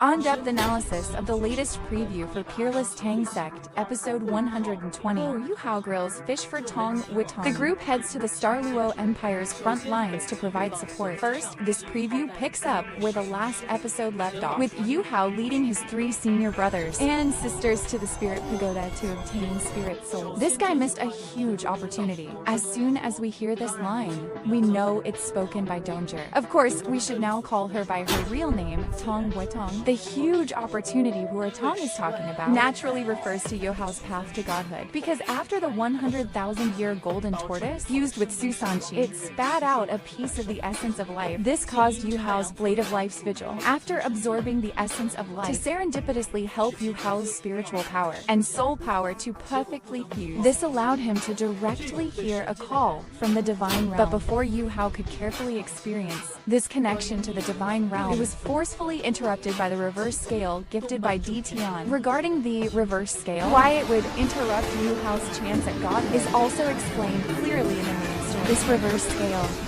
On-depth analysis of the latest preview for Peerless Tang Sect, episode 120. Yuhao grills fish for Donghua. The group heads to the Luo Empire's front lines to provide support. First, this preview picks up where the last episode left off, with Yuhao leading his 3 senior brothers and sisters to the Spirit Pagoda to obtain spirit souls. This guy missed a huge opportunity. As soon as we hear this line, we know it's spoken by Donghua. Of course, we should now call her by her real name, Donghua. The huge opportunity Tang is talking about naturally refers to Yuhao's path to godhood, because after the 100,000-year golden tortoise used with Susanshi, it spat out a piece of the essence of life. This caused Yuhao's Blade of Life's vigil, after absorbing the essence of life, to serendipitously help Yuhao's spiritual power and soul power to perfectly fuse. This allowed him to directly hear a call from the divine realm. But before Yuhao could carefully experience this connection to the divine realm, it was forcefully interrupted by the reverse scale gifted by Tian. Regarding the reverse scale, why it would interrupt Yuhao's chance at God is also explained clearly in the main story. This reverse scale is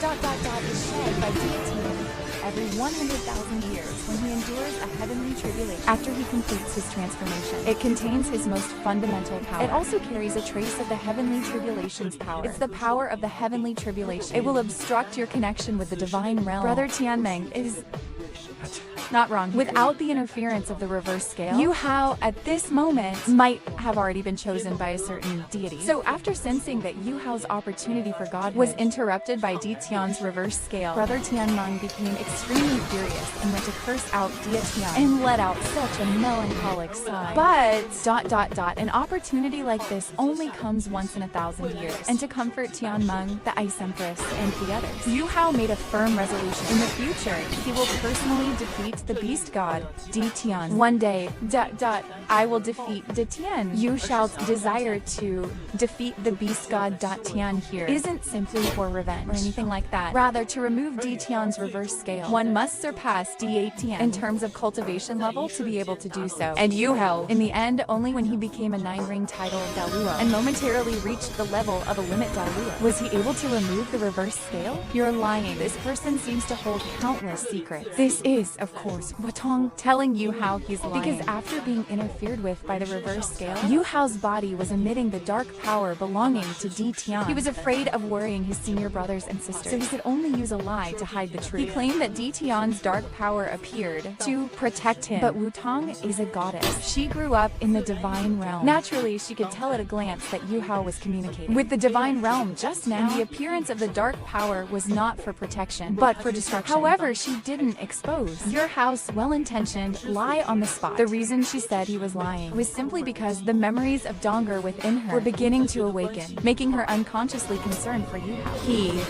shed by Tian every 100,000 years when he endures a heavenly tribulation after he completes his transformation. It contains his most fundamental power. It also carries a trace of the heavenly tribulation's power. It's the power of the heavenly tribulation. It will obstruct your connection with the divine realm. Brother Tianmeng is not wrong. Without the interference of the reverse scale, Yuhao at this moment might have already been chosen by a certain deity. So after sensing that Yuhao's opportunity for God was interrupted by Tian's reverse scale, Brother Tianmeng became extremely furious and went to curse out Tian and let out such a melancholic sigh. But an opportunity like this only comes once in 1,000 years. And to comfort Tianmeng, the Ice Empress, and the others, Yuhao made a firm resolution. In the future, he will personally defeat the beast god, Tian. One day, I will defeat Tian. Yuhao's desire to defeat the beast god Tian here isn't simply for revenge or anything like that. Rather, to remove Tian's reverse scale, one must surpass Tian in terms of cultivation level to be able to do so. And Yuhao, in the end, only when he became a 9-ring title of Donghua and momentarily reached the level of a limit Donghua, was he able to remove the reverse scale? You're lying. This person seems to hold countless secrets. This is, of course, Tang telling Yuhao he's lying. Because after being interfered with by the reverse scale, Yuhao's body was emitting the dark power belonging to Tian. He was afraid of worrying his senior brothers and sisters, so he could only use a lie to hide the truth. He claimed that Tian's dark power appeared to protect him. But Tang is a goddess. She grew up in the divine realm. Naturally, she could tell at a glance that Yuhao was communicating with the divine realm just now. And the appearance of the dark power was not for protection, but for destruction. However, she didn't expose Yuhao's well-intentioned lie on the spot. The reason she said he was lying was simply because the memories of Donghua within her were beginning to awaken, making her unconsciously concerned for Yuhao.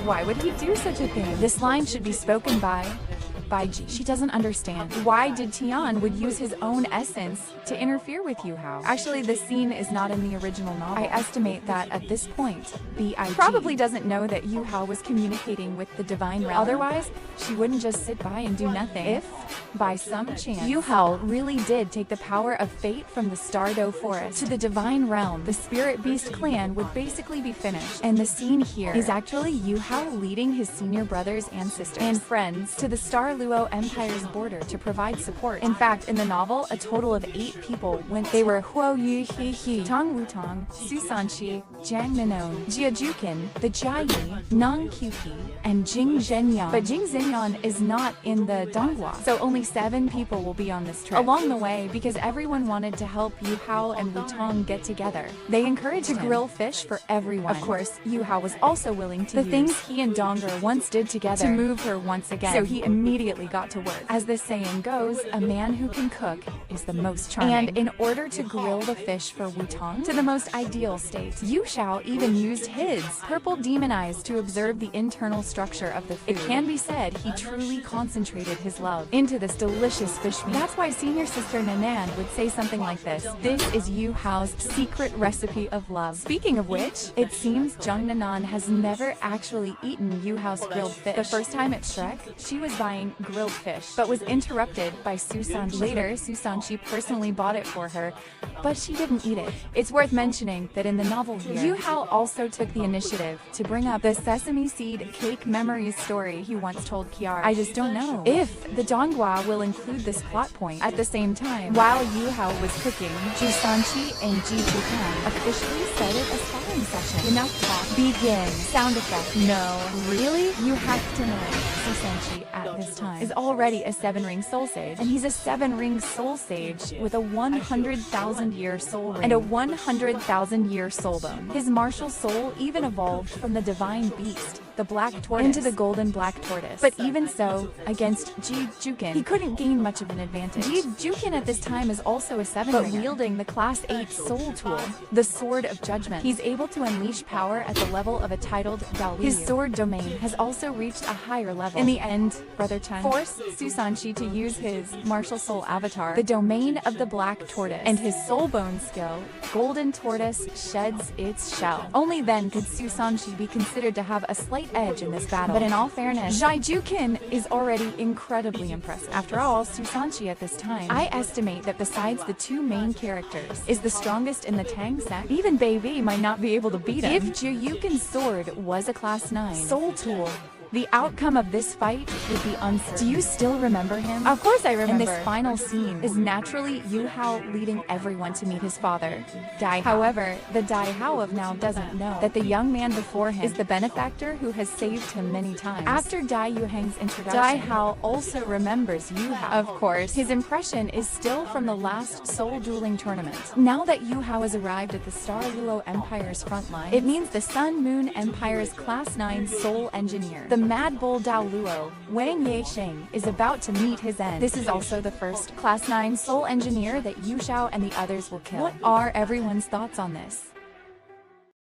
Why would he do such a thing? This line should be spoken by G. She doesn't understand. Why did Tian would use his own essence to interfere with Yuhao? Actually, this scene is not in the original novel. I estimate that at this point, BIG probably doesn't know that Yuhao was communicating with the divine realm. Otherwise, she wouldn't just sit by and do nothing. If, by some chance, Yuhao really did take the power of fate from the Stardow Forest to the divine realm, the Spirit Beast clan would basically be finished. And the scene here is actually Yuhao leading his senior brothers and sisters and friends to the Luo Empire's border to provide support. In fact, in the novel, a total of 8 people went. They were Huo Yu He, Tang Wutang, Susanshi, Jiang Nanon, Jia Jukin, the Jiayi, Nang Qi, and Jing Zhenyang. But Jing Zhenyang is not in the Donghua, so only 7 people will be on this trip. Along the way, because everyone wanted to help Yuhao and Tang get together, they encouraged him to grill fish for everyone. Of course, Yuhao was also willing to use the things he and Donghua once did together to move her once again, so he immediately got to work. As the saying goes, a man who can cook is the most charming. And in order to grill the fish for Tang to the most ideal state, Yuhao even used his purple demon eyes to observe the internal structure of the food. It can be said he truly concentrated his love into this delicious fish meat. That's why senior sister Nanan would say something like this: "This is Yuhao's secret recipe of love." Speaking of which, it seems Jung Nanan has never actually eaten Yuhao's grilled fish. The first time at Shrek, she was buying grilled fish, but was interrupted by Susanshi. Later, Susanshi personally bought it for her, but she didn't eat it. It's worth mentioning that in the novel here, Yuhao also took the initiative to bring up the sesame seed cake memories story he once told Kiara. I just don't know if the Donghua will include this plot point. At the same time, while Yuhao was cooking, Susanshi and Ji-Jukan officially started a sparring session. Enough talk. Begin. Sound effect. No. Really? You have to know. Susanshi at this time is already a 7-ring soul sage, and he's a 7-ring soul sage with a 100,000-year soul ring and a 100,000-year soul bone. His martial soul even evolved from the divine beast, the black tortoise, into the golden black tortoise. But even so, against Ji-Jukan, he couldn't gain much of an advantage. Ji-Jukan at this time is also a 7-ringer, but wielding the Class 8 soul tool, the Sword of Judgment. He's able to unleash power at the level of a titled Dao. His sword domain has also reached a higher level. In the end, Brother Tang forced Susanshi to use his martial soul avatar, the domain of the black tortoise, and his soul bone skill, golden tortoise, sheds its shell. Only then could Susanshi be considered to have a slight edge in this battle. But in all fairness, Ji-Jukan is already incredibly impressive. After all, Susanshi at this time, I estimate that besides the 2 main characters, is the strongest in the Tang sect. Even Baby might not be able to beat him. If Ji-Jukan's sword was a Class 9 soul tool, the outcome of this fight would be uncertain. Do you still remember him? Of course I remember. And this final scene is naturally Yuhao leading everyone to meet his father, Dai. However, the Dai of now doesn't know that the young man before him is the benefactor who has saved him many times. After Dai Yuhang's introduction, Dai also remembers Yuhao. Of course, his impression is still from the last soul dueling tournament. Now that Yuhao has arrived at the Star Luo Empire's front line, it means the Sun Moon Empire's Class 9 soul engineer, the Mad Bull Dao Luo, Wang Yexing, is about to meet his end. This is also the first Class 9 soul engineer that Yuhao and the others will kill. What are everyone's thoughts on this?